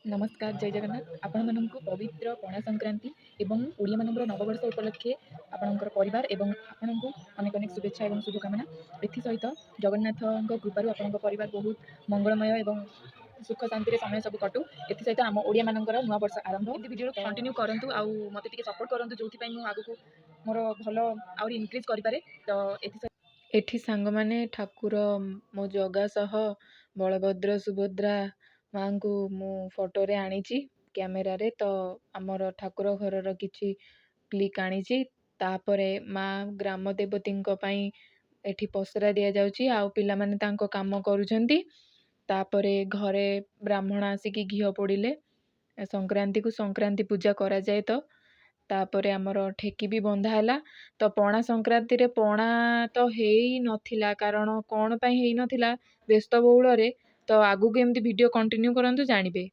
नमस्कार जय जगन्नाथ आपको पवित्र पणा संक्रांति एवं ओडिया मानकर नववर्ष उपलक्षे आपणकर परिवार एवं आपको अनेक अनेक शुभेच्छा एवं शुभकामना। एसत जगन्नाथ कृपार आपण परिवार बहुत मंगलमय एवं सुख शांति समय सब कटू। एसत आम ओडिया मानकर नूआ वर्ष आरंभ भिडियो कंटिन्यू करूँ आउ मत सपोर्ट करूँ जो आगू मोर भल आउरी इनक्रीज करें तो एठी सांग माने ठाकुर मो जगा सह बलभद्र सुभद्रा माँ को मु फोटो रे आनीची कैमेरा रे तो आमर ठाकुर घर किछि क्लिक आनीची। तापरे माँ ग्राम देवती एठी पसरा दिया जाउची आउ पिला माने तांको काम करूछंती। तापरे घरे ब्राह्मण आसिकी घिओ पोड़िले संक्रांति को संक्रांति पूजा करा जाए तो तापरे आमर ठेकी भी बंधा हैला। तो पणा संक्रांति रे पणा तो हेई नथिला कारण कौन पई हेई नथिला व्यस्त बहुल रे तो आगु को एमती वीडियो कंटिन्यू करंतु जानिबे।